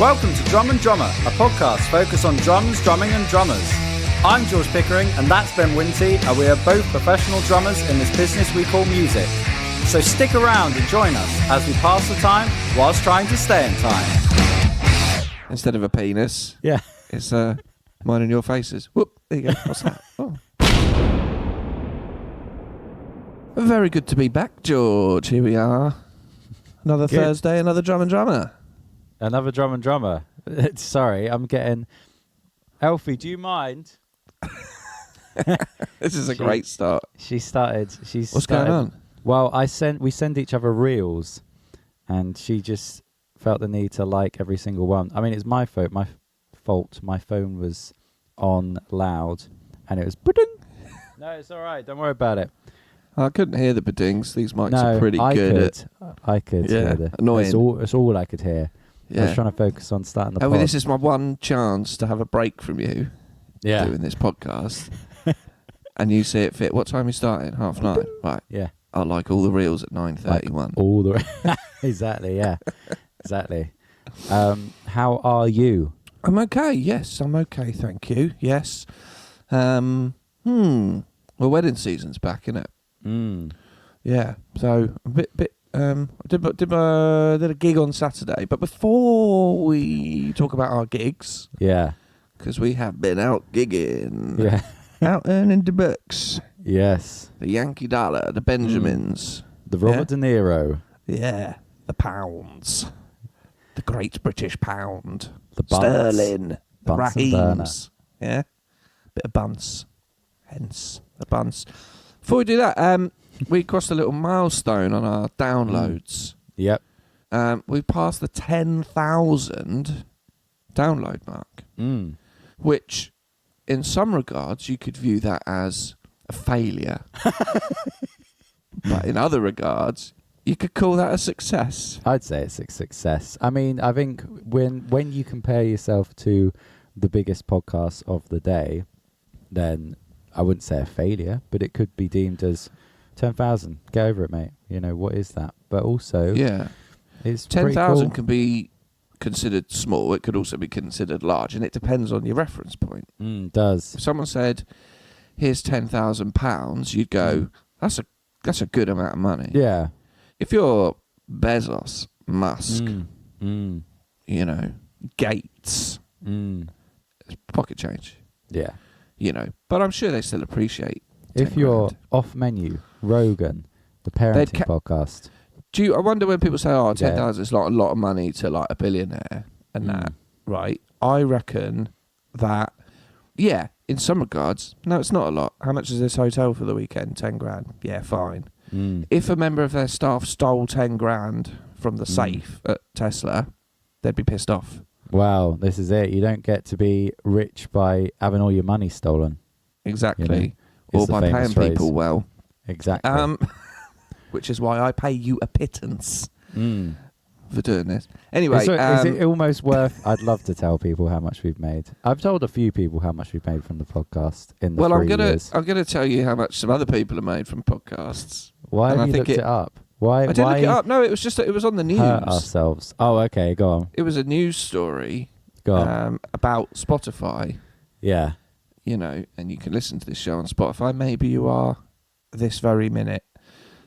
Welcome to Drum and Drummer, a podcast focused on drums, drumming and drummers. I'm George Pickering and that's Ben Winty, and we are both professional drummers in this business we call music. So stick around and join us as we pass the time whilst trying to stay in time. Instead of a penis, Yeah. it's mine and your faces. Whoop, there you go. What's that? Oh. Very good to be back, George. Here we are. Another Good. Thursday, another Drum and Drummer. Another drum and drummer. Sorry, I'm getting... Elfie, do you mind? This is a great start. She started... What's going on? Well, we send each other reels, and she just felt the need to like every single one. I mean, it's my fault. My phone was on loud, and it was... No, it's all right. Don't worry about it. I couldn't hear the bedings. These mics No, are pretty good. I could Yeah, hear the... annoying. That's all I could hear. I was Yeah. trying to focus on starting the Oh, pod. well, this is my one chance to have a break from you Yeah. doing this podcast. And you see it fit. What time are you starting? 9:30? Right. Yeah. I like all the reels at 9:31. All the... Exactly, yeah. Exactly. How are you? I'm okay. Yes, I'm okay. Thank you. Yes. Well, wedding season's back, isn't it? Mm. Yeah. So a bit. I did a gig on Saturday, but before we talk about our gigs, Yeah. because we have been out gigging, Yeah. out earning the bucks, Yes. the Yankee Dollar, the Benjamins, The Robert De Niro. yeah, the pounds, the Great British Pound, The Bunce. Sterling, the Bunsen burner. Raheems, yeah, bit of bunce, hence the bunce. Before we do that, we crossed a little milestone on our downloads. Yep. We passed the 10,000 download mark, Mm. which in some regards you could view that as a failure. But in other regards, you could call that a success. I'd say it's a success. I mean, I think when you compare yourself to the biggest podcast of the day, then I wouldn't say a failure, but it could be deemed as 10,000. Get over it, mate. You know, what is that? But also, Yeah. it's 10,000 cool. can be considered small. It could also be considered large, and it depends on your reference point. Does. If someone said, "Here's £10,000," you'd go, "That's a good amount of money." Yeah. If you're Bezos, Musk, you know, Gates, it's pocket change, Yeah. you know. But I'm sure they still appreciate. If 10 you're grand. off menu, Rogan, the They'd parenting podcast. I wonder when people say, "Oh, Yeah. 10,000 is like a lot of money to like a billionaire," and that, right? I reckon that, yeah, in some regards, no, it's not a lot. How much is this hotel for the weekend? 10 grand. Yeah, fine. If a member of their staff stole 10 grand from the safe at Tesla, they'd be pissed off. Wow, this is it. You don't get to be rich by having all your money stolen. Exactly. You know, or it's the by paying famous phrase. people well. Exactly. Which is why I pay you a pittance for doing this. Anyway, is it almost worth... I'd love to tell people how much we've made. I've told a few people how much we've made from the podcast in the well, 3 years. I'm gonna tell you how much some other people have made from podcasts. Why and have I you think looked it up? Why? I didn't why look it up. No, it was just it was on the news. hurt ourselves? Oh, okay. Go on. It was a news story Go on. about Spotify. Yeah. You know, and you can listen to this show on Spotify. Maybe you are this very minute.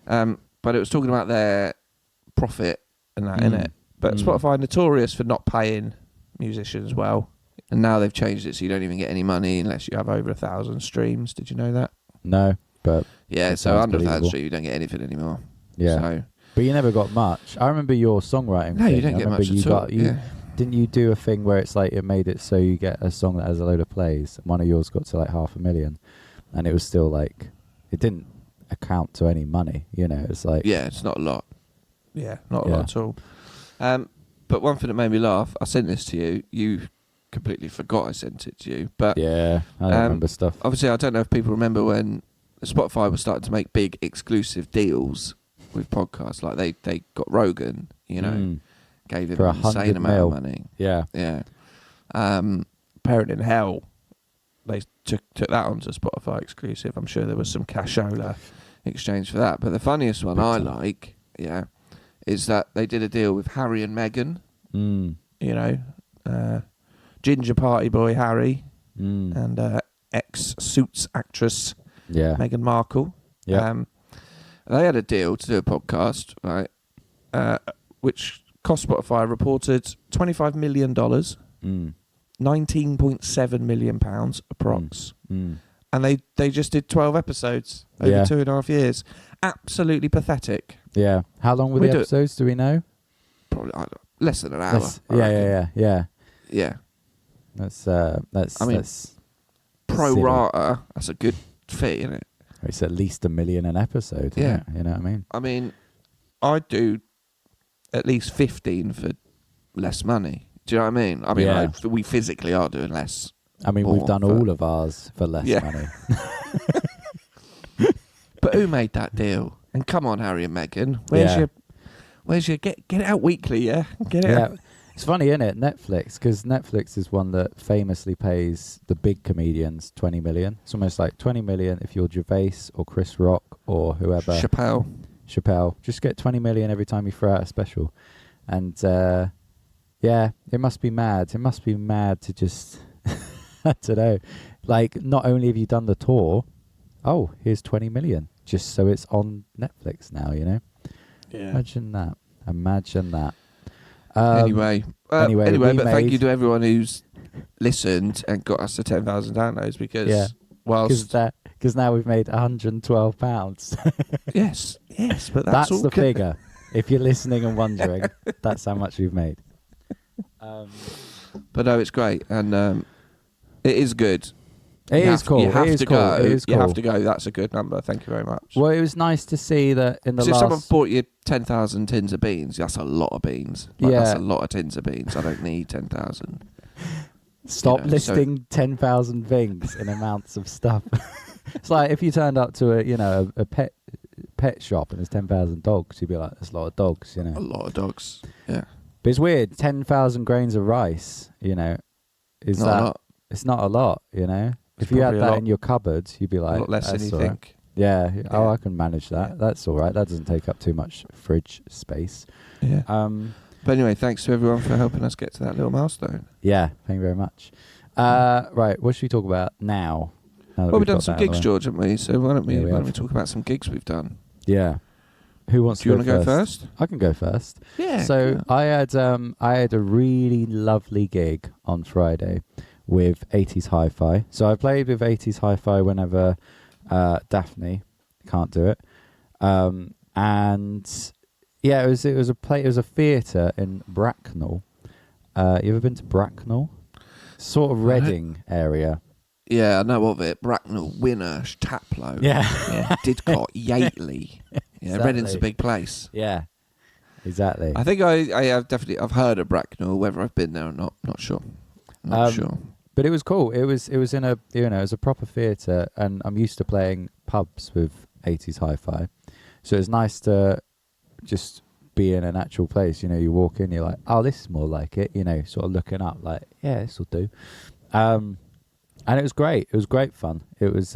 But it was talking about their profit and that, innit? But Spotify notorious for not paying musicians well. And now they've changed it so you don't even get any money unless you have over 1,000 streams. Did you know that? No, but... Yeah, it so sounds under 1,000 believable. streams you don't get anything anymore. Yeah. So, But you never got much. I remember your songwriting no, thing. you don't I get remember much you at all. got, you, Didn't you do a thing where it's like it made it so you get a song that has a load of plays? One of yours got to like 500,000, and it was still like it didn't account to any money. You know, it's like Yeah, it's not a lot. Yeah, not a lot at all. But one thing that made me laugh, I sent this to you. You completely forgot I sent it to you. But yeah, I don't remember stuff. obviously, I don't know if people remember when Spotify was starting to make big exclusive deals with podcasts. Like they got Rogan, you know, gave him For an insane 100 amount mil. of money. Yeah. Yeah. Parent in Hell, they took that onto Spotify exclusive. I'm sure there was some cashola exchange for that. But the funniest one Big I time. like, is that they did a deal with Harry and Meghan. Mm. You know, ginger party boy Harry Mm. and ex-Suits actress Yeah. Meghan Markle. Yeah. They had a deal to do a podcast, right? Which cost Spotify reported $25 million, Mm. 19.7 million pounds approx. Mm. And they just did 12 episodes over Yeah. 2.5 years. Absolutely pathetic. Yeah. How long were We the do- episodes? Do we know? Probably less than an hour. I Yeah. reckon. Yeah. Yeah. That's I mean, that's Pro silly. rata, that's a good fee, isn't it? It's at least $1 million an episode. Isn't Yeah. it? You know what I mean? I mean, I'd do at least 15 for less money. Do you know what I mean? I mean, Yeah. we physically are doing less. I mean, we've More done for- all of ours for less Yeah. money. But who made that deal? And come on, Harry and Meghan, Yeah. where's your get it out weekly? Yeah, get it Yeah. out. It's funny, isn't it? Netflix, because Netflix is one that famously pays the big comedians 20 million. It's almost like 20 million if you're Gervais or Chris Rock or whoever. Chappelle. Just get 20 million every time you throw out a special. And yeah, it must be mad. It must be mad to just, I don't know. Like, not only have you done the tour, oh, here's 20 million. Just so it's on Netflix now, you know? Yeah. Imagine that. Imagine that. Anyway, anyway, we but thank made- you to everyone who's listened and got us to 10,000 downloads because Yeah. whilst Because now we've made £112. yes, but That's all the good. figure. If you're listening and wondering, that's how much we've made. But no, it's great and it is good. It You is have- cool. You have It is to cool. go. It is You cool. have to go. That's a good number. Thank you very much. Well, it was nice to see that in the So if someone last. bought you 10,000 tins of beans, that's a lot of beans. Like, Yeah. That's a lot of tins of beans. I don't need 10,000. Stop you know, listing 10,000 things in amounts of stuff. It's like if you turned up to a pet shop and there's 10,000 dogs, you'd be like, "There's a lot of dogs," you A know. lot of dogs. Yeah. But it's weird. 10,000 grains of rice, is Not that? a lot. It's not a lot, you know. It's If you had probably a that lot- in your cupboard, you'd be like, a lot less than "That's you all right." think. Yeah. Oh, Yeah. I can manage that. Yeah. That's all right. That doesn't take up too much fridge space. Yeah. Um, But anyway, thanks to everyone for helping us get to that little milestone. yeah. Thank you very much. Right. What should we talk about now? Well, we've done some gigs, George, haven't we? So why don't we, Yeah, we why don't we have. talk about some gigs we've done? Yeah. Who wants Do you to want to go first? first? I can go first. Yeah. So go. I had a really lovely gig on Friday with 80s Hi-Fi. So I played with 80s Hi-Fi whenever Daphne can't do it, and yeah, it was a theatre in Bracknell. You ever been to Bracknell? Sort of Reading area. Yeah, I know of it. Bracknell, Winnersh, Taplow. Yeah. Didcot, Yateley. Yeah, Exactly. Reading's a big place. Yeah. Exactly. I think I have definitely I've heard of Bracknell, whether I've been there or not sure. Not sure. But it was cool. It was in a it was a proper theatre, and I'm used to playing pubs with 80s Hi-Fi, so it's nice to just be in an actual place. You walk in, you're like, oh, this is more like it. Sort of looking up, like, yeah, this will do. And it was great. It was great fun. It was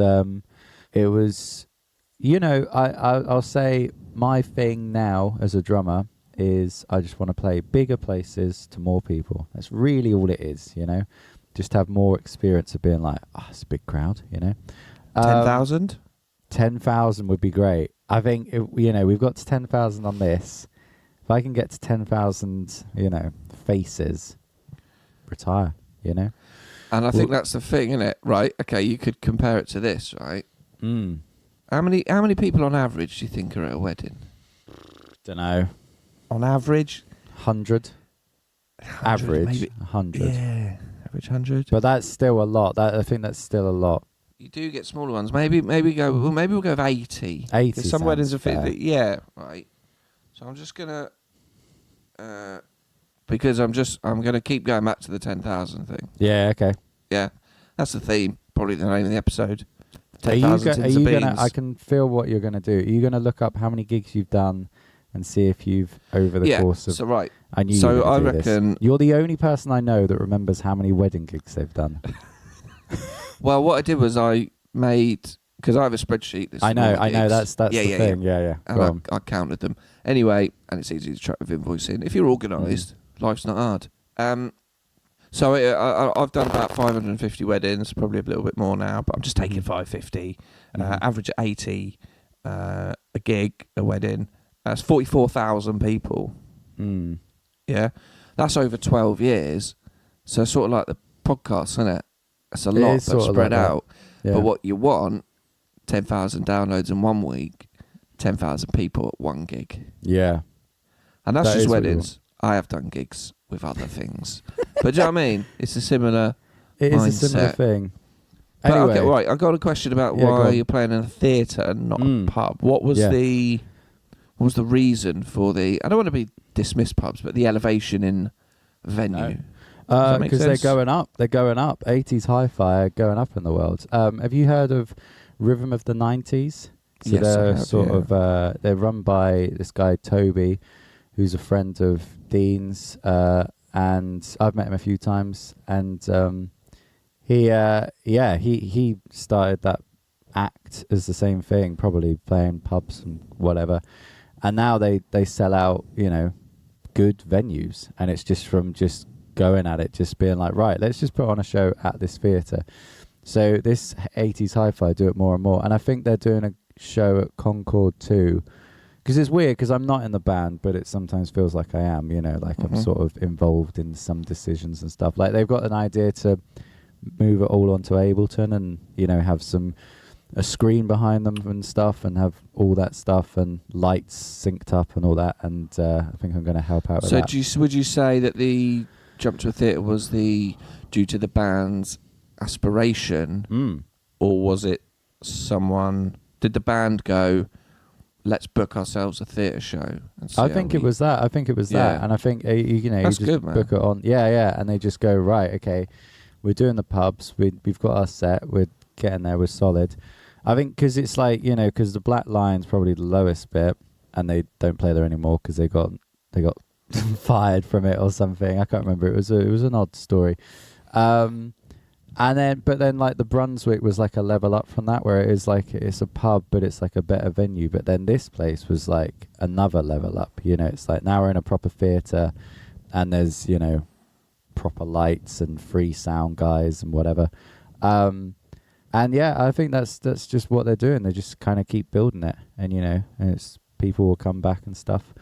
I'll say my thing now as a drummer is I just want to play bigger places to more people. That's really all it is, Just have more experience of being like, oh, it's a big crowd, 10,000? 10,000 would be great. I think, we've got to 10,000 on this. If I can get to 10,000, faces, retire, And I think that's the thing, isn't it? Right? Okay, you could compare it to this, right? Mm. How many people on average do you think are at a wedding? Don't know. On average? 100. Average, maybe. 100. Yeah, average 100. But that's still a lot. I think that's still a lot. You do get smaller ones. Maybe we'll go with 80. 80 'Cause some weddings are sounds fair. yeah, right. So I'm just gonna because I'm gonna keep going back to the 10,000 thing. Yeah, okay. Yeah, that's the theme. Probably the name of the episode. Are you 10,000 tins of gonna? beans. I can feel what you're gonna do. Are you gonna look up how many gigs you've done and see if you've over the course of? So right. I knew. So you were gonna I do this. reckon. You're the only person I know that remembers how many wedding gigs they've done. Well, what I did was I made because I have a spreadsheet. I know. That's the thing. Yeah. Go on. And I counted them anyway, and it's easy to track with invoicing if you're organised. Life's not hard. So I've done about 550 weddings, probably a little bit more now, but I'm just taking 550. Average at 80 a gig, a wedding. That's 44,000 people. Yeah, that's over 12 years. So sort of like the podcast, isn't it? It's a lot, but spread out. Yeah. But what you want, 10,000 downloads in 1 week, 10,000 people at one gig. Yeah. And that's just weddings. I have done gigs with other things. But do you know what I mean? It's a similar It mindset. is a similar thing. But anyway. okay, right, I got a question about why you're playing in a theatre and not a pub. What was the reason for the... I don't want to be dismiss pubs, but the elevation in venue. Because they're going up. They're going up. 80s hi-fi are going up in the world. Have you heard of Rhythm of the 90s? So yes, they're I have, sort of they're run by this guy Toby, who's a friend of Dean's, and I've met him a few times. And he started that act as the same thing, probably playing pubs and whatever. And now they sell out, good venues, and it's just from just going at it, just being like, right, let's just put on a show at this theatre. So this 80s hi-fi do it more and more, and I think they're doing a show at Concord too, because it's weird because I'm not in the band, but it sometimes feels like I am, like I'm sort of involved in some decisions and stuff. Like they've got an idea to move it all onto Ableton and have a screen behind them and stuff, and have all that stuff and lights synced up and all that, and I think I'm going to help out with that. So would you say that the jump to a theatre was due to the band's aspiration, or was it did the band go, let's book ourselves a theatre show? I think it was that. And I think that's you just good, man. book it on. Yeah, and they just go, right, okay, we're doing the pubs, we've got our set, we're getting there, we're solid. I think because it's like, because the Black Lion's probably the lowest bit, and they don't play there anymore because they got fired from it or something. I can't remember. It was an odd story. But then like the Brunswick was like a level up from that, where it is like it's a pub, but it's like a better venue. But then this place was like another level up. It's like now we're in a proper theatre, and there's proper lights and free sound guys and whatever. And yeah, I think that's just what they're doing. They just kind of keep building it, and and it's people will come back and stuff.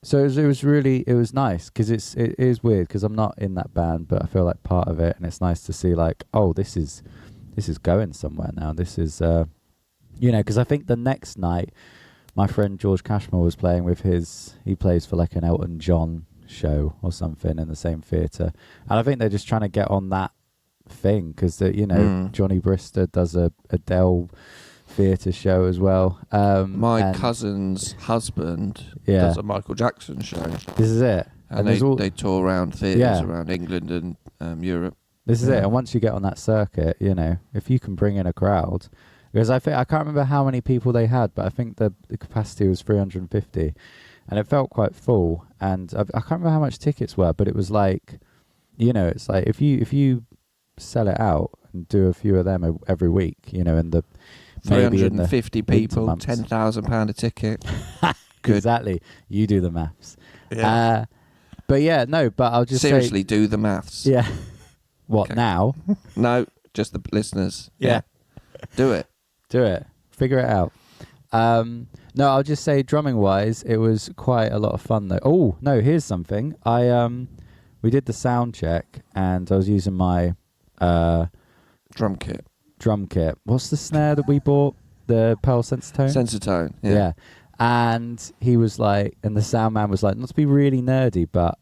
So it was nice because it is weird because I'm not in that band, but I feel like part of it, and it's nice to see like, oh, this is going somewhere now. This is because I think the next night my friend George Cashmore was playing with he plays for like an Elton John show or something in the same theatre, and I think they're just trying to get on that thing because Johnny Brister does a Adele theatre show as well. My cousin's husband does a Michael Jackson show. This is it. And they tour around theatres around England and Europe. This is it. And once you get on that circuit, if you can bring in a crowd, because I can't remember how many people they had, but I think the capacity was 350, and it felt quite full. And I can't remember how much tickets were, but it was like, it's like if you sell it out and do a few of them every week, in the 350 people, £10,000 a ticket. Good. Exactly. You do the maths. Yeah. But I'll just seriously do the maths. Yeah. What now? No, just the listeners. Yeah. Do it. Figure it out. No, I'll just say drumming wise, it was quite a lot of fun though. Oh no, here's something. We did the sound check, and I was using my drum kit. What's the snare that we bought? The Pearl Sensitone? Sensitone, yeah. And he was like, and the sound man was like, not to be really nerdy, but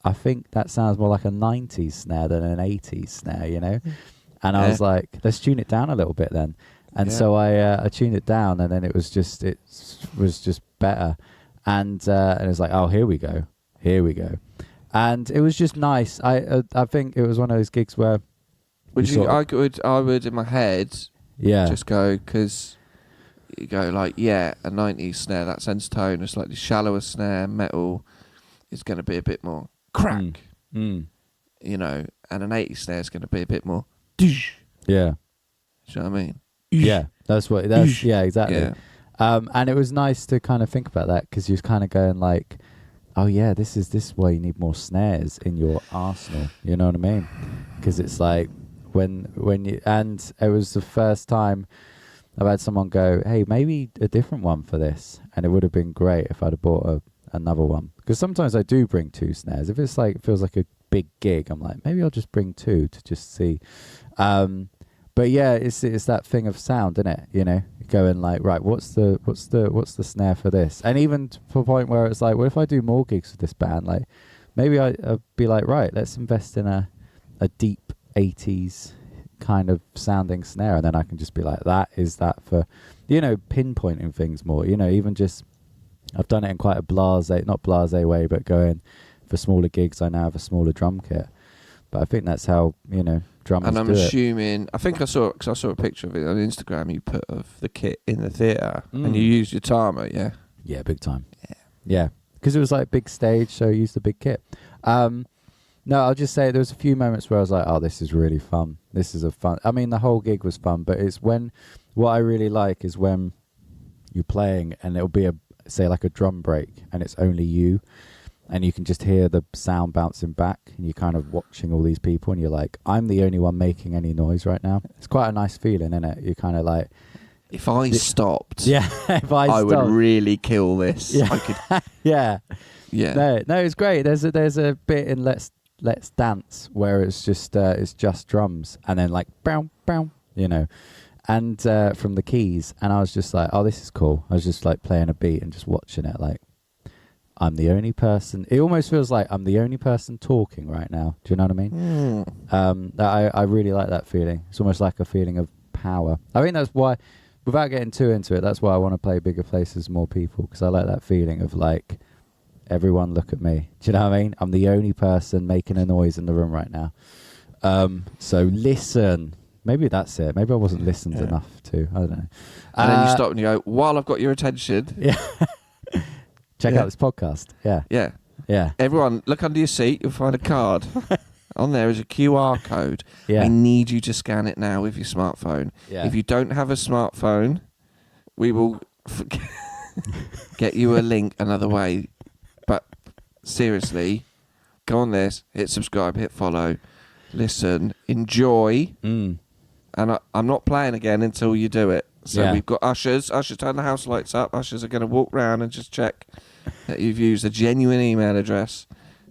I think that sounds more like a 90s snare than an 80s snare, And I was like, let's tune it down a little bit then. And so I tuned it down, and then it was just better. And it was like, oh, here we go. And it was just nice. I think it was one of those gigs where I would in my head just go, because you go like, a 90s snare, that Sensitone, a slightly shallower snare, metal is going to be a bit more crack, and an 80s snare is going to be a bit more yeah. Do you know what I mean? Yeah, exactly. Yeah. And it was nice to kind of think about that, because you're kind of going like, oh yeah, this is why you need more snares in your arsenal. You know what I mean? Because it's like when you, and it was the first time I've had someone go, hey, maybe a different one for this, and it would have been great if I'd have bought another one. Because sometimes I do bring 2 snares. If it's like, it feels like a big gig, I'm like, maybe I'll just bring 2 to just see. But yeah, it's that thing of sound, isn't it? You know, going like, right, what's the snare for this? And even to a point where it's like, well, if I do more gigs with this band, like maybe I'd be like, right, let's invest in a deep 80s kind of sounding snare, and then I can just be like, that for, you know, pinpointing things more. You know, even just, I've done it in quite a not blasé way, but going for smaller gigs, I now have a smaller drum kit. But I think that's how, you know, drummers And I'm do assuming, I think I saw a picture of it on Instagram you put of the kit in the theatre, and you used your Tama, yeah? Yeah, big time. Yeah. Because it was like big stage, so I used the big kit. No, I'll just say there was a few moments where I was like, oh, this is really fun. This is I mean, the whole gig was fun, but it's what I really like is when you're playing and it'll be say like a drum break and it's only you, and you can just hear the sound bouncing back, and you're kind of watching all these people, and you're like, I'm the only one making any noise right now. It's quite a nice feeling, isn't it? You're kind of like, if I stopped, if I stopped, would really kill this. Yeah. I could, yeah. No, it's great. There's a bit in Let's Dance where it's just drums, and then like bow bow, you know, and from the keys, and I was just like, oh, this is cool. I was just like playing a beat and just watching it, like, I'm the only person. It almost feels like I'm the only person talking right now. Do you know what I mean? I really like that feeling. It's almost like a feeling of power. I think that's why, without getting too into it, that's why I want to play bigger places, more people, because I like that feeling of like, everyone look at me. Do you know what I mean? I'm the only person making a noise in the room right now. So listen. Maybe that's it. Maybe I wasn't listened enough to. I don't know. And then you stop and you go, while I've got your attention. Yeah. Check out this podcast. Yeah. Yeah. Yeah. Everyone, look under your seat. You'll find a card. On there is a QR code. Yeah. We need you to scan it now with your smartphone. Yeah. If you don't have a smartphone, we will get you a link another way. But seriously, go on this, hit subscribe, hit follow, listen, enjoy. And I'm not playing again until you do it. So we've got ushers. Ushers, turn the house lights up. Ushers are going to walk round and just check that you've used a genuine email address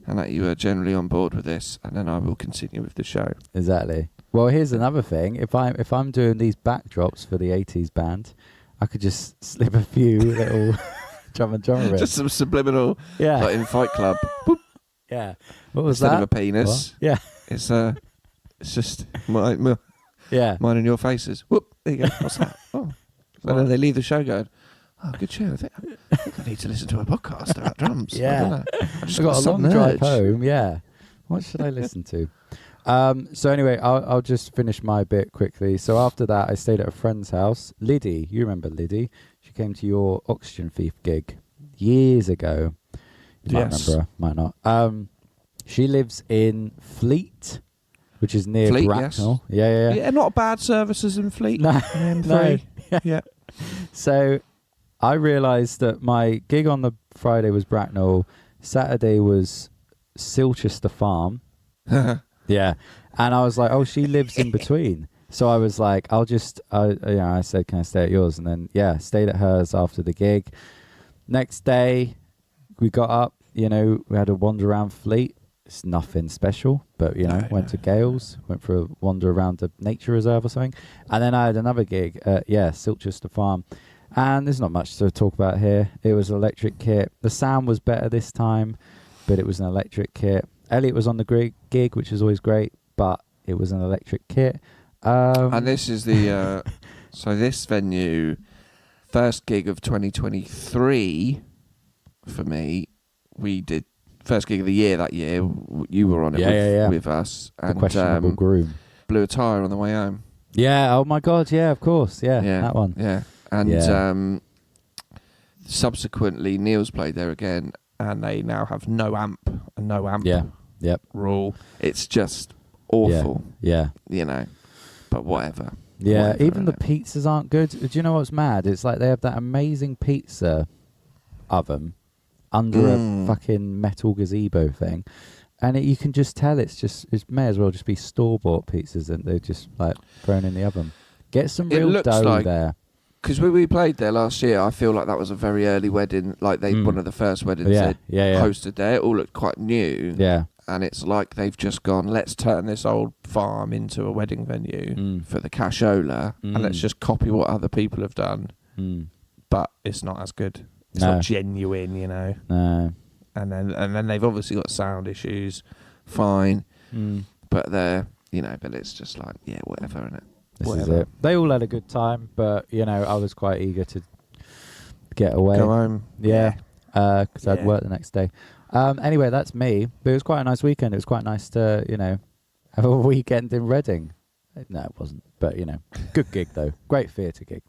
and that you are generally on board with this. And then I will continue with the show. Exactly. Well, here's another thing. If I'm doing these backdrops for the 80s band, I could just slip a few little drum riffs. Just some subliminal, like in Fight Club. Boop. Yeah. What was Instead that? of a penis. What? Yeah. It's just mine and your faces. Whoop. There you go. What's that? Oh. And then they leave the show going, oh, good show. I think I need to listen to a podcast about drums. Yeah. I don't know. I've got a long drive home. Yeah. What should I listen to? So anyway, I'll just finish my bit quickly. So after that, I stayed at a friend's house. Liddy, you remember Liddy? She came to your Oxygen Thief gig years ago. You might remember her, might not. She lives in Fleet, which is near Bracknell. Yes. Yeah, not bad services in Fleet. No, no. Yeah. So I realised that my gig on the Friday was Bracknell. Saturday was Silchester Farm. Yeah. And I was like, oh, she lives in between. So I was like, I said, can I stay at yours? And then, stayed at hers after the gig. Next day, we got up, we had a wander around Fleet. It's nothing special, but, went to Gales, went for a wander around the nature reserve or something. And then I had another gig at, Silchester Farm. And there's not much to talk about here. It was an electric kit. The sound was better this time, but it was an electric kit. Elliot was on the gig, which is always great, but it was an electric kit. And this is the... so this venue, first gig of 2023 for me, we did first gig of the year that year. You were on it with us. The questionable groom. Blew a tyre on the way home. Yeah, oh my God, yeah, of course. Yeah, that one. Yeah. And subsequently, Neil's played there again, and they now have no amp and no amp rule. It's just awful. Yeah. But whatever. Yeah, even the pizzas aren't good. Do you know what's mad? It's like they have that amazing pizza oven, under a fucking metal gazebo thing. And you can just tell it may as well just be store-bought pizzas and they're just like thrown in the oven. Get some real dough there. Because when we played there last year, I feel like that was a very early wedding, like one of the first weddings hosted there. It all looked quite new. Yeah. And it's like they've just gone, let's turn this old farm into a wedding venue for the cashola, and let's just copy what other people have done. But it's not as good. It's not genuine, you know. No. And then they've obviously got sound issues. Fine. But but it's just like, yeah, whatever, innit? This is it. They all had a good time, but, I was quite eager to get away. Go home. Yeah. Because I'd work the next day. Anyway, that's me. But it was quite a nice weekend. It was quite nice to, have a weekend in Reading. No, it wasn't. But, good gig, though. Great theatre gig.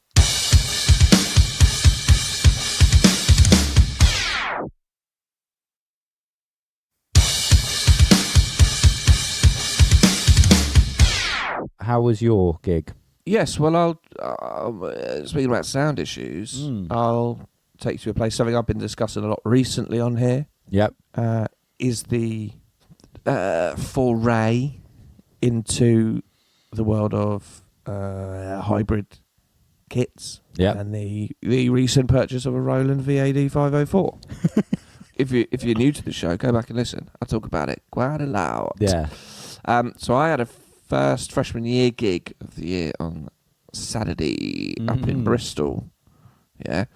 How was your gig? Yes, well, speaking about sound issues, I'll take you to a place, something I've been discussing a lot recently on here. Yep. Is the foray into the world of hybrid kits. Yep. And the recent purchase of a Roland VAD 504. If you're new to the show, go back and listen. I talk about it quite a lot. Yeah. So I had a first freshman year gig of the year on Saturday up in Bristol. Yeah.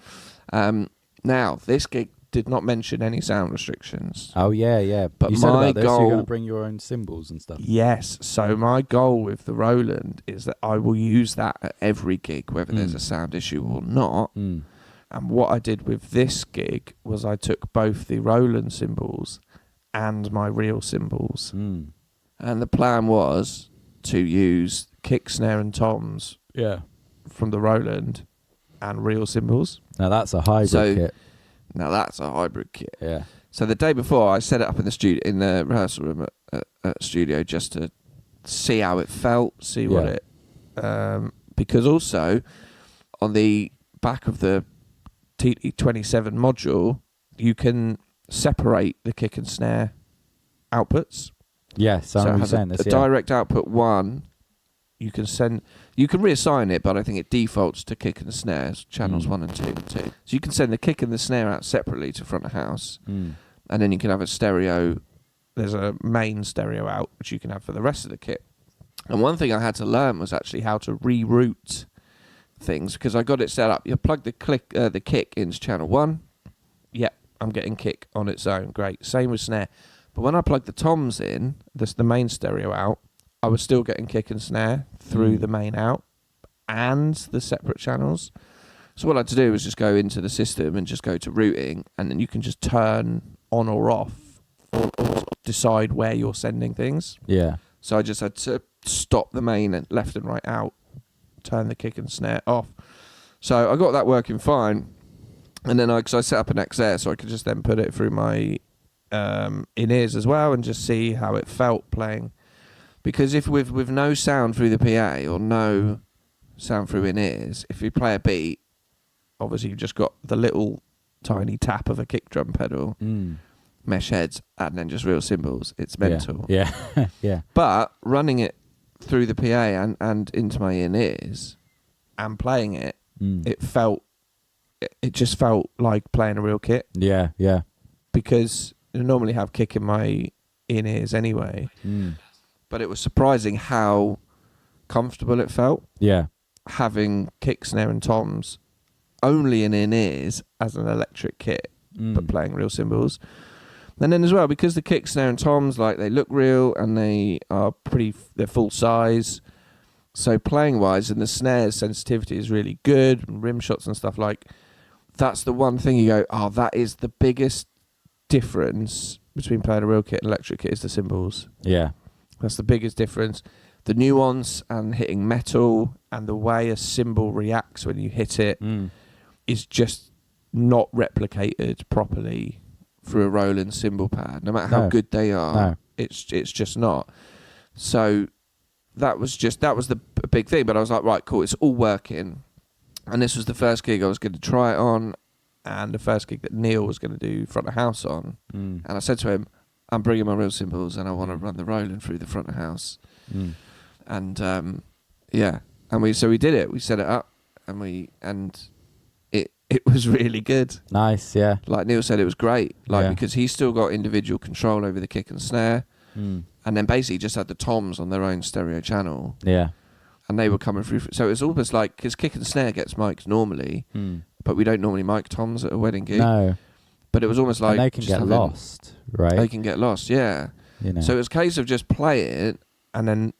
Now, this gig did not mention any sound restrictions. Oh, yeah. But you said my about this, goal... you're going to bring your own cymbals and stuff. Yes. So my goal with the Roland is that I will use that at every gig, whether there's a sound issue or not. And what I did with this gig was I took both the Roland cymbals and my real cymbals. And the plan was to use kick, snare and toms from the Roland and real cymbals. Now that's a hybrid kit. Now that's a hybrid kit. Yeah. So the day before, I set it up in the studio, in the rehearsal room at studio, just to see how it felt, see what it. Because also on the back of the TT27 module, you can separate the kick and snare outputs. Yes, so I'm it has saying this. A direct output 1. You can reassign it, but I think it defaults to kick and snares, channels 1 and 2. So you can send the kick and the snare out separately to front of house, and then you can have a stereo. There's a main stereo out, which you can have for the rest of the kit. And one thing I had to learn was actually how to reroute things, because I got it set up. You plug the kick into channel 1. Yep, I'm getting kick on its own. Great. Same with snare. But when I plugged the toms in, the main stereo out, I was still getting kick and snare through the main out and the separate channels. So what I had to do was just go into the system and just go to routing, and then you can just turn on or off or decide where you're sending things. Yeah. So I just had to stop the main and left and right out, turn the kick and snare off. So I got that working fine. And then I set up an XR, so I could just then put it through my in-ears as well and just see how it felt playing. Because if with no sound through the PA or no sound through in-ears, if you play a beat, obviously you've just got the little tiny tap of a kick drum pedal, mesh heads, and then just real cymbals. It's mental. Yeah. Yeah. But running it through the PA and into my in-ears and playing it, it just felt like playing a real kit. Yeah, yeah. Because I normally have kick in my in-ears anyway. But it was surprising how comfortable it felt. Yeah. Having kick, snare and toms only in ears as an electric kit, but playing real cymbals. And then as well, because the kick, snare and toms, like, they look real and they are they're full size. So playing wise, and the snare's sensitivity is really good, and rim shots and stuff, like, that's the one thing you go, oh, that is the biggest difference between playing a real kit and electric kit is the cymbals. Yeah. That's the biggest difference. The nuance and hitting metal and the way a cymbal reacts when you hit it is just not replicated properly through a Roland cymbal pad. No matter how good they are, it's just not. So that was the big thing. But I was like, right, cool, it's all working. And this was the first gig I was going to try it on. and the first gig that Neil was going to do front of house on. And I said to him, I'm bringing my real cymbals and I want to run the Roland through the front of house. And and we did it. We set it up and it was really good. Nice, yeah. Like Neil said, it was great. Because he's still got individual control over the kick and snare. And then basically just had the toms on their own stereo channel. Yeah. And they were coming through. So it was almost like, because kick and snare gets mic'd normally, but we don't normally mic toms at a wedding gig. No. But it was almost like... And they can get lost, right? They can get lost, yeah. You know. So it was a case of just play it and then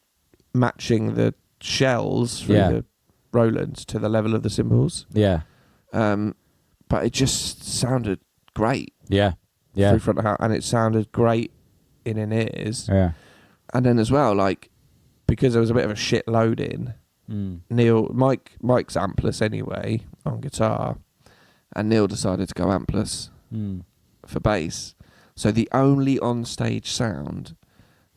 matching the shells through the Rolands to the level of the cymbals. Yeah. But it just sounded great. Yeah. Yeah. Through front of house, and it sounded great in ears. Yeah. And then as well, like, because there was a bit of a shit load in, Mike's ampless anyway on guitar, and Neil decided to go ampless for bass. So the only on-stage sound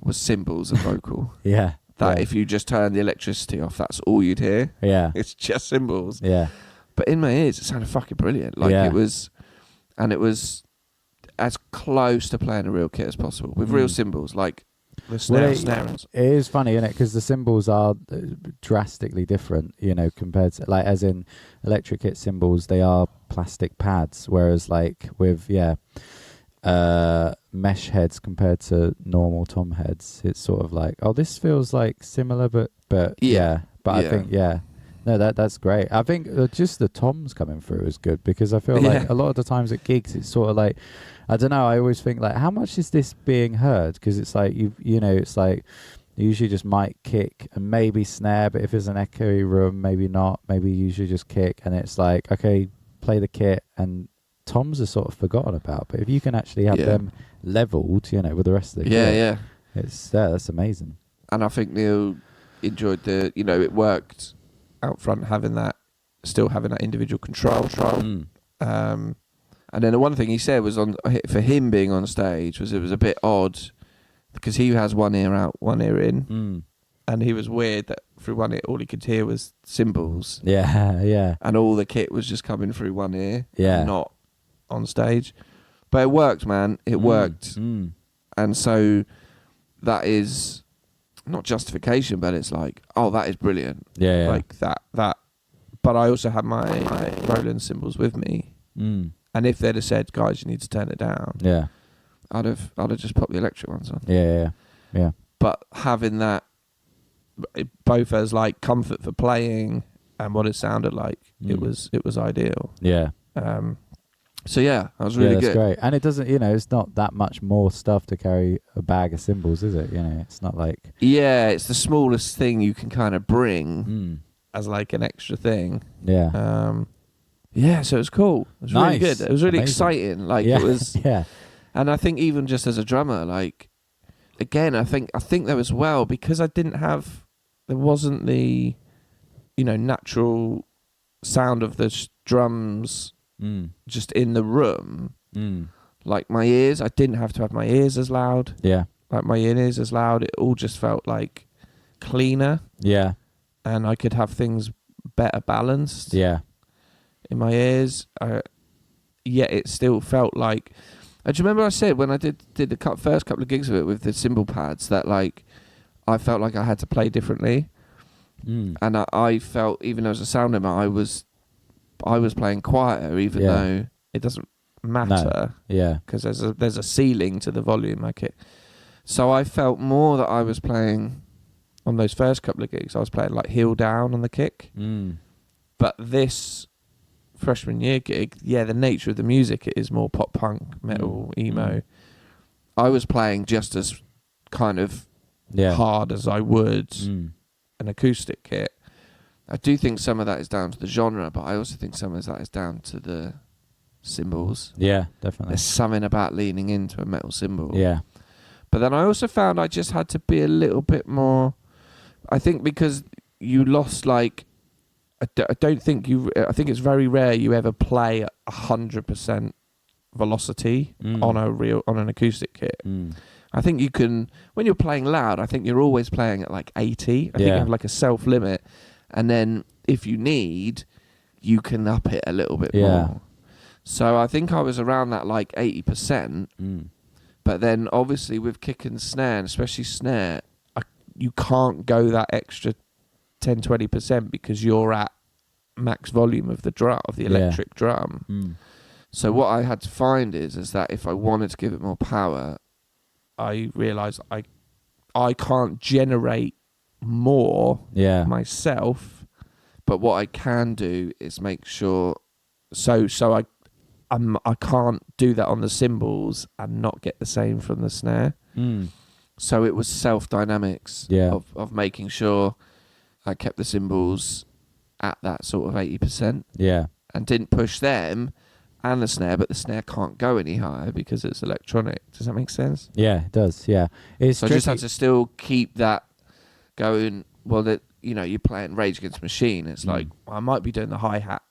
was cymbals and vocal. Yeah. If you just turn the electricity off, that's all you'd hear. Yeah. It's just cymbals. Yeah. But in my ears, it sounded fucking brilliant. Like it was as close to playing a real kit as possible with real cymbals, like the snare. It is funny, isn't it? Because the cymbals are drastically different, you know, compared to, like, as in electric kit cymbals, they are plastic pads, whereas like with mesh heads compared to normal tom heads, it's sort of like, oh, this feels like similar, but I think no, that's great. I think just the toms coming through is good, because I feel like a lot of the times at gigs it's sort of like, I don't know, I always think like, how much is this being heard? Because it's like you know, it's like you usually just mic, kick, and maybe snare, but if it's an echoey room, maybe not. Maybe usually just kick, and it's like, okay, play the kit, and toms are sort of forgotten about. But if you can actually have them leveled, you know, with the rest of the kit, it's that's amazing. And I think Neil enjoyed it worked out front, still having that individual control. And then the one thing he said was for him being on stage was it was a bit odd because he has one ear out, one ear in, and he was weird that through one ear all he could hear was cymbals. Yeah. And all the kit was just coming through one ear, not on stage. But it worked, man. It worked, and so that is not justification, but it's like, oh, that is brilliant. Yeah. Like that. But I also had my Roland cymbals with me. And if they'd have said, guys, you need to turn it down, I'd have just popped the electric ones on. Yeah. But having that both as like comfort for playing and what it sounded like, it was ideal. Yeah. So yeah, that was really that's good. Great. And it doesn't, it's not that much more stuff to carry a bag of cymbals, is it? It's not like... Yeah, it's the smallest thing you can kind of bring as like an extra thing. Yeah. Yeah, so it was cool. It was really good. It was really amazing. exciting. Like it was... Yeah. And I think even just as a drummer, like, again, I think there was because there wasn't the, natural sound of the drums just in the room. Like my ears, I didn't have to have my ears as loud. Yeah. Like my ears as loud. It all just felt like cleaner. Yeah. And I could have things better balanced. Yeah. In my ears. Yet it still felt like... Do you remember I said when I did the first couple of gigs of it with the cymbal pads that like I felt like I had to play differently, and I felt even though as a sound member I was playing quieter even though it doesn't matter, because there's a ceiling to the volume I kick. So I felt more that I was playing on those first couple of gigs. I was playing like heel down on the kick, but this freshman year gig, the nature of the music, it is more pop punk, metal, emo. I was playing just as kind of hard as I would an acoustic kit. I do think some of that is down to the genre, but I also think some of that is down to the cymbals. Yeah, definitely. There's something about leaning into a metal cymbal. Yeah. But then I also found I just had to be a little bit more... I think because you lost like... I think it's very rare you ever play 100% velocity on an acoustic kit. I think you can, when you're playing loud, I think you're always playing at like 80. I think you have like a self limit, and then if you need, you can up it a little bit more. So I think I was around that like 80%. But then obviously with kick and snare, and especially snare, you can't go that extra 10-20% because you're at max volume of the drum, of the electric drum. So what I had to find is that if I wanted to give it more power, I realised I can't generate more myself, but what I can do is make sure I can't do that on the cymbals and not get the same from the snare. So it was self-dynamics of making sure I kept the cymbals at that sort of 80%. And didn't push them and the snare, but the snare can't go any higher because it's electronic. Does that make sense? Yeah, it does. Yeah. It's so I just had to still keep that going. Well, that you're playing Rage Against the Machine. It's like I might be doing the hi-hat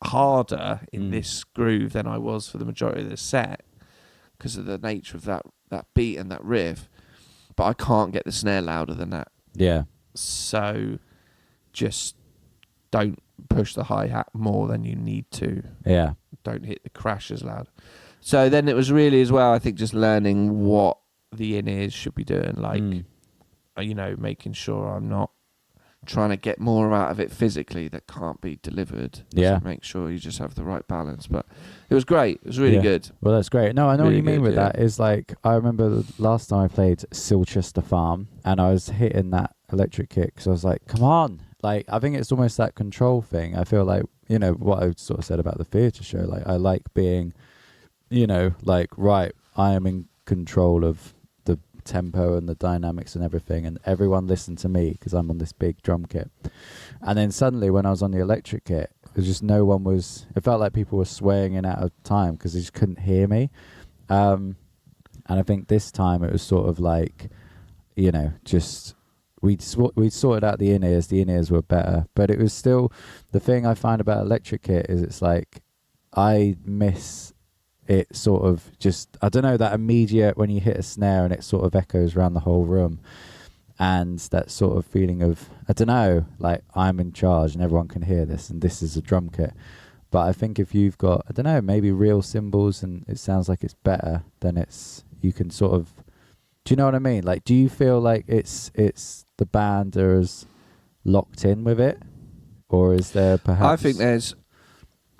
harder in this groove than I was for the majority of the set because of the nature of that beat and that riff, but I can't get the snare louder than that. So just don't push the hi-hat more than you need to. Don't hit the crash as loud. So then it was really as well, I think, just learning what the in-ears should be doing, like making sure I'm not trying to get more out of it physically that can't be delivered. So make sure you just have the right balance. But it was great. It was really good. Well, that's great. No, I know really what you mean good, with that. Is like, I remember the last time I played Silchester Farm and I was hitting that electric kick. So I was like, come on. Like, I think it's almost that control thing. I feel like, what I sort of said about the theatre show, like, I like being, like, right, I am in control of the tempo and the dynamics and everything, and everyone listened to me because I'm on this big drum kit. And then suddenly when I was on the electric kit, it was just it felt like people were swaying in out of time because they just couldn't hear me. And I think this time it was sort of like, just we'd sorted out the in-ears were better, but it was still, the thing I find about electric kit is it's like I miss it sort of just, I don't know, that immediate when you hit a snare and it sort of echoes around the whole room, and that sort of feeling of, I don't know, like I'm in charge and everyone can hear this and this is a drum kit. But I think if you've got, I don't know, maybe real cymbals and it sounds like it's better, then you can sort of, do you know what I mean? Like, do you feel like it's the band are as locked in with it, or is there perhaps?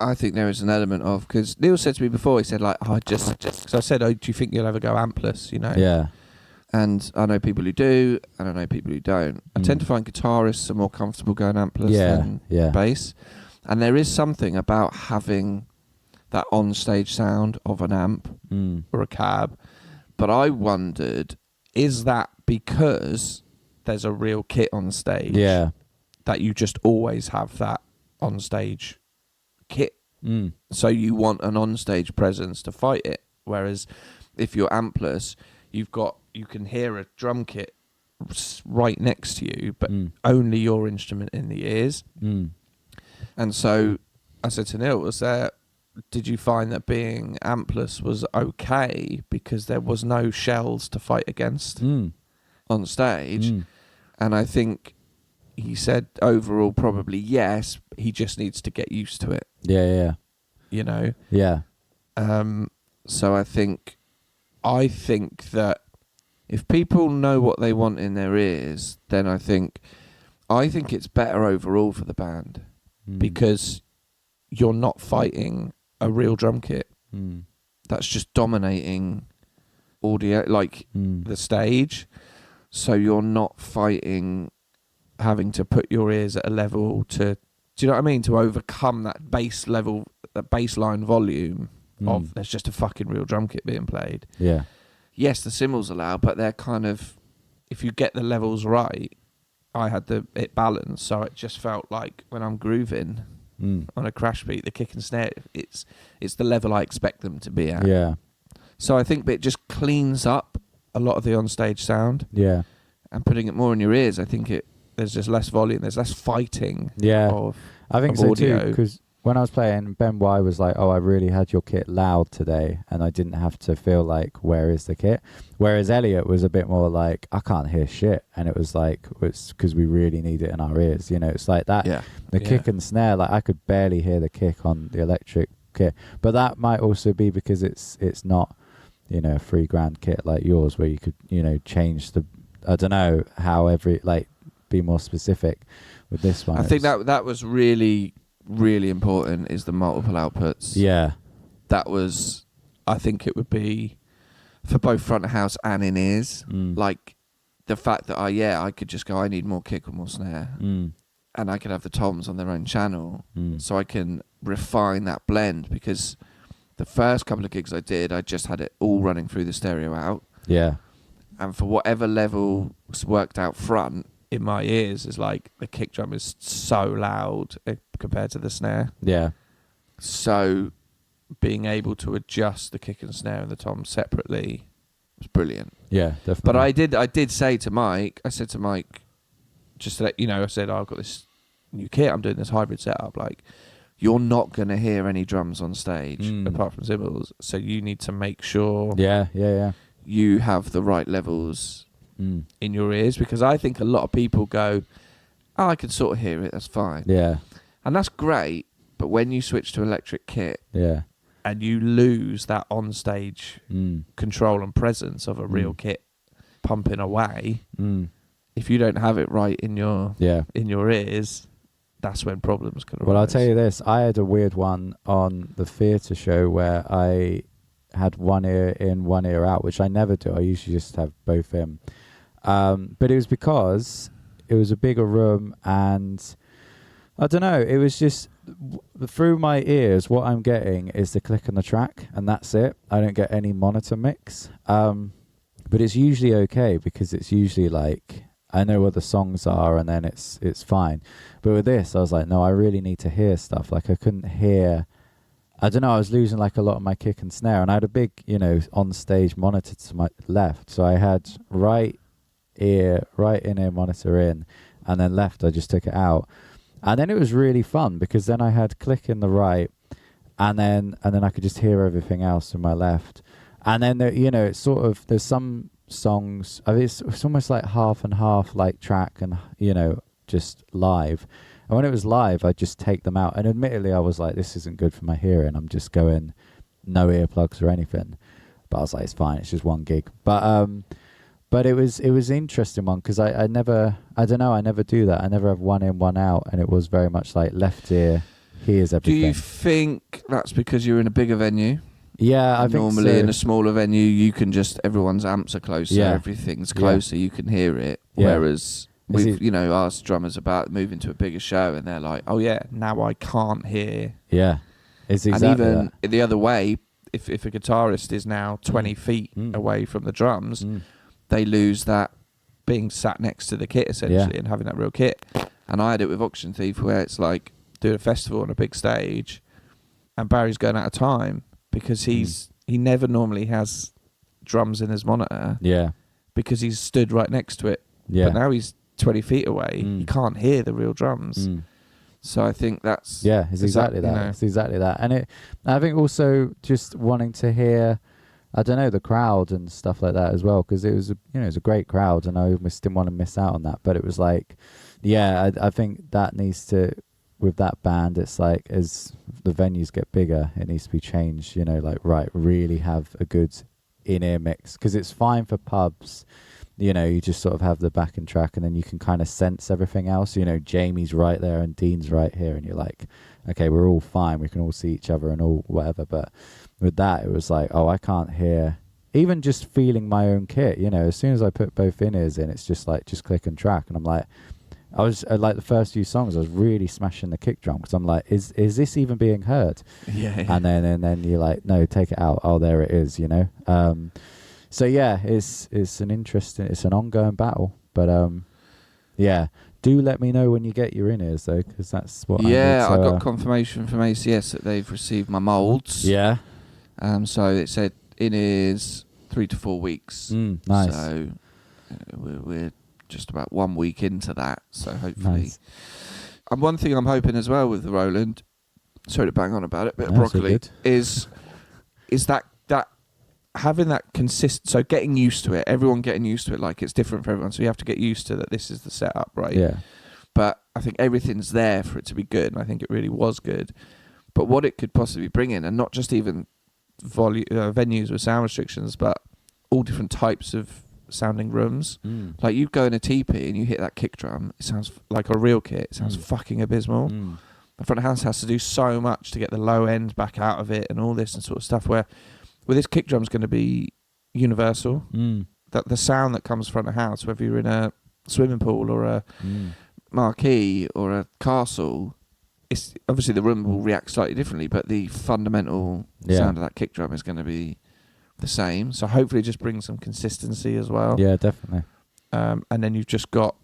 I think there is an element of, because Neil said to me before, he said like, so I said, do you think you'll ever go ampless? Yeah. And I know people who do, and I know people who don't. I tend to find guitarists are more comfortable going ampless than bass, and there is something about having that on-stage sound of an amp or a cab. But I wondered, is that because there's a real kit on stage that you just always have that on-stage kit? So you want an on-stage presence to fight it. Whereas if you're ampless, you can hear a drum kit right next to you, but only your instrument in the ears. And so I said to Neil, did you find that being ampless was okay because there was no shells to fight against on stage? And I think he said overall probably yes, he just needs to get used to it. So I think that if people know what they want in their ears, then I think it's better overall for the band because you're not fighting a real drum kit that's just dominating audio, like the stage. So you're not fighting having to put your ears at a level to, do you know what I mean? To overcome that bass level, that baseline volume of there's just a fucking real drum kit being played. Yeah. Yes, the cymbals are loud, but they're kind of, if you get the levels right, I had it balanced, so it just felt like when I'm grooving on a crash beat, the kick and snare, it's the level I expect them to be at. Yeah. So I think it just cleans up a lot of the onstage sound. Yeah. And putting it more in your ears, I think there's just less volume, there's less fighting. Yeah. I think so audio. too, because when I was playing, Ben Y was like, oh, I really had your kit loud today, and I didn't have to feel like, where is the kit? Whereas Elliot was a bit more like, I can't hear shit. And it was like, it's because we really need it in our ears. It's like that. Yeah. The kick and snare, like I could barely hear the kick on the electric kit. But that might also be because it's not, you know, a $3,000 kit like yours, where you could, you know, change the, I don't know how be more specific with this one. I think that was really, really important, is the multiple outputs. Yeah. That was, I think it would be for both front of house and in ears. Like the fact that I could just go, I need more kick or more snare. And I could have the toms on their own channel, so I can refine that blend, because the first couple of gigs I did, I just had it all running through the stereo out. Yeah. And for whatever level was worked out front, in my ears, is like the kick drum is so loud compared to the snare. Yeah. So being able to adjust the kick and snare and the tom separately was brilliant. Yeah, definitely. But I did say to Mike, just to let you know, I said, I've got this new kit, I'm doing this hybrid setup, like, you're not going to hear any drums on stage apart from cymbals, so you need to make sure you have the right levels in your ears, because I think a lot of people go, I can sort of hear it, that's fine. Yeah. And that's great, but when you switch to electric kit and you lose that on-stage control and presence of a real kit pumping away, if you don't have it right in your ears, that's when problems can arise. Well, I'll tell you this. I had a weird one on the theatre show where I had one ear in, one ear out, which I never do. I usually just have both in. But it was because it was a bigger room, and I don't know, it was just through my ears, what I'm getting is the click on the track, and that's it. I don't get any monitor mix. But it's usually okay, because it's usually like, I know what the songs are, and then it's fine. But with this, I was like, no, I really need to hear stuff. Like, I couldn't hear, I don't know, I was losing like a lot of my kick and snare, and I had a big, you know, on stage monitor to my left. So I had right in-ear monitor in, and then left, I just took it out. And then it was really fun, because then I had click in the right, and then I could just hear everything else in my left. And then, you know, it's sort of, there's some songs, I mean, it's almost like half and half, like track and, you know, just live. And when it was live, I'd just take them out. And admittedly, I was like, this isn't good for my hearing. I'm just going no earplugs or anything. But I was like, it's fine. It's just one gig. But it was an interesting one, because I never do that. I never have one in, one out. And it was very much like left ear hears everything. Do you think that's because you're in a bigger venue? Yeah, I think normally so. In a smaller venue, you can just, everyone's amps are closer, everything's closer, you can hear it. Whereas we've, you know, asked drummers about moving to a bigger show, and they're like, oh yeah, now I can't hear. Yeah, it's exactly and even that. The other way, if a guitarist is now 20 feet away from the drums, they lose that being sat next to the kit, essentially, and having that real kit. And I had it with Auction Thief, where it's like doing a festival on a big stage, and Barry's going out of time, because he never normally has drums in his monitor. Yeah. Because he's stood right next to it. Yeah. But now he's 20 feet away. You can't hear the real drums. So I think that's... Yeah, it's exactly that. You know? It's exactly that. And I think also just wanting to hear, I don't know, the crowd and stuff like that as well, because it was a great crowd, and I almost didn't want to miss out on that. But it was like, I think that needs to... With that band, it's like, as the venues get bigger, it needs to be changed, you know, like, really have a good in-ear mix. Because it's fine for pubs, you know, you just sort of have the backing track, and then you can kind of sense everything else. You know, Jamie's right there and Dean's right here, and you're like, okay, we're all fine, we can all see each other and all whatever. But with that, it was like, oh, I can't hear, even just feeling my own kit, you know, as soon as I put both in-ears in, it's just like, just click and track. And I'm like, I was like, the first few songs, I was really smashing the kick drum, because I'm like, is this even being heard? Yeah. And then you're like, no, take it out. Oh, there it is, you know. So yeah, it's an ongoing battle. But do let me know when you get your in-ears though, because that's what. Yeah, I got confirmation from ACS that they've received my moulds. Yeah. So it said in-ears 3 to 4 weeks. Nice. So we're just about 1 week into that, so hopefully. Nice. And one thing I'm hoping as well with the Roland, sorry to bang on about it, bit of broccoli, is that having that so getting used to it, everyone getting used to it, like, it's different for everyone, so you have to get used to that this is the setup, right? Yeah. But I think everything's there for it to be good, and I think it really was good. but what it could possibly bring in, and not just even venues with sound restrictions, but all different types of sounding rooms. Like you go in a teepee and you hit that kick drum, it sounds like a real kit. It sounds fucking abysmal. The front of house has to do so much to get the low end back out of it and all this and sort of stuff, where this kick drum's going to be universal. That the sound that comes front of house, whether you're in a swimming pool or a marquee or a castle, it's obviously the room will react slightly differently, but the fundamental sound of that kick drum is going to be the same. So hopefully it just brings some consistency as well. Yeah, definitely. And then you've just got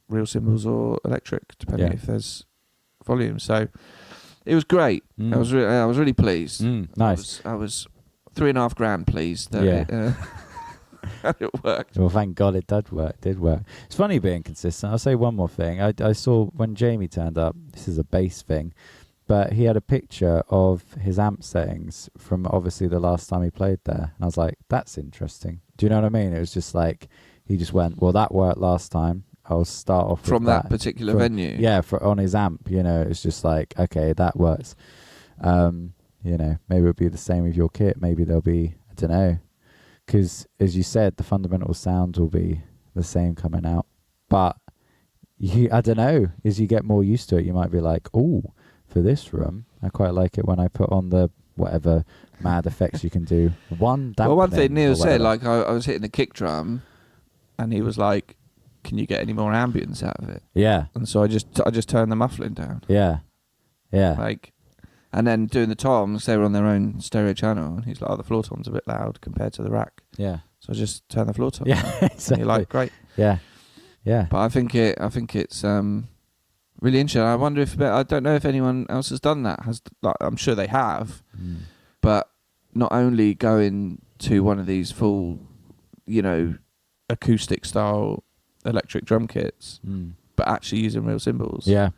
real cymbals or electric, depending if there's volume. So it was great. I was really pleased. Nice. I was $3,500 pleased that it worked. Well, thank God it did work. It's funny being consistent. I'll say one more thing. I saw when Jamie turned up, this is a bass thing, but he had a picture of his amp settings from obviously the last time he played there. And I was like, that's interesting. Do you know what I mean? It was just like, he just went, well, that worked last time. I'll start off from with that particular venue. Yeah, on his amp, it's just like, okay, that works. Maybe it'll be the same with your kit. Maybe there'll be, I don't know. Because, as you said, the fundamental sound will be the same coming out. But, I don't know, as you get more used to it, you might be like, oh, for this room, I quite like it when I put on the whatever mad effects you can do. One thing Neil said, like, I was hitting the kick drum, and he was like, can you get any more ambience out of it? Yeah. And so I just turned the muffling down. Yeah. Yeah. Like... And then doing the toms, they were on their own stereo channel, and he's like, "Oh, the floor tom's a bit loud compared to the rack." Yeah. So I just turned the floor tom. Yeah, exactly. And you're like, great. Yeah. Yeah. But I think it's really interesting. I wonder I don't know if anyone else has done that. I'm sure they have, but not only going to one of these full, acoustic style electric drum kits, but actually using real cymbals. Yeah.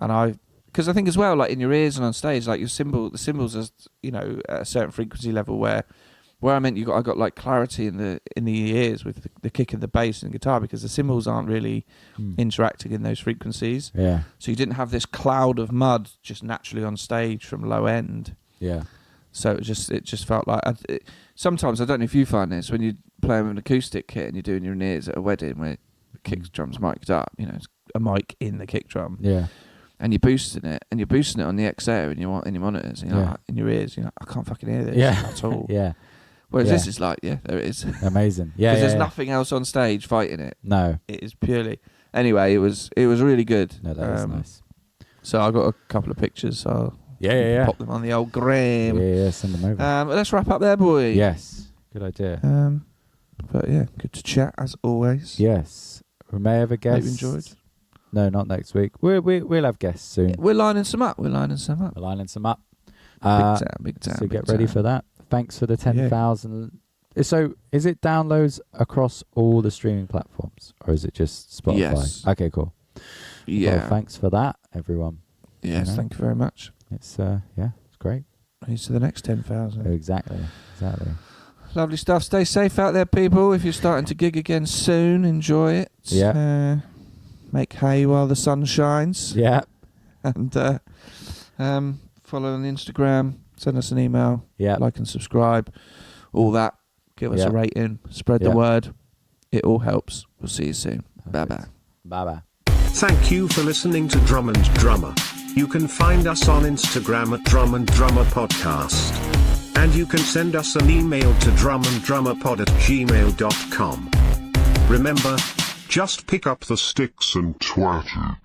And because I think as well, like in your ears and on stage, like the cymbals are, at a certain frequency level where I meant I got like clarity in the ears with the kick and the bass and guitar, because the cymbals aren't really interacting in those frequencies. Yeah. So you didn't have this cloud of mud just naturally on stage from low end. Yeah. So it just felt like sometimes, I don't know if you find this when you play with an acoustic kit and you're doing your ears at a wedding where the kick drum's mic'd up, it's a mic in the kick drum. Yeah. And you're boosting it on the XO in your monitors, and you're like, in your ears, I can't fucking hear this at all. Yeah. Whereas this is like, there it is. Amazing. Yeah. Because there's nothing else on stage fighting it. No. It is purely. Anyway, it was really good. No, that was nice. So I got a couple of pictures. So yeah. Pop them on the old gram. Yeah. Send them over. Let's wrap up there, boy. Yes. Good idea. But yeah, good to chat as always. Yes. We may have a guest. Hope you enjoyed. No, not next week. We'll have guests soon. Yeah, we're lining some up. Big time. So get ready for that. Thanks for the 10,000. Yeah. So is it downloads across all the streaming platforms, or is it just Spotify? Yes. Okay, cool. Yeah. Well, thanks for that, everyone. Yes, thank you very much. It's it's great. Here's to the next 10,000. Exactly. Lovely stuff. Stay safe out there, people. If you're starting to gig again soon, enjoy it. Yeah. Make hay while the sun shines. Yeah. And follow on Instagram. Send us an email. Yeah. Like and subscribe. All that. Give us a rating. Spread the word. It all helps. We'll see you soon. Bye-bye. Bye-bye. Thank you for listening to Drum and Drummer. You can find us on Instagram at Drum and Drummer Podcast. And you can send us an email to drumanddrummerpod@gmail.com. Remember, just pick up the sticks and twat it.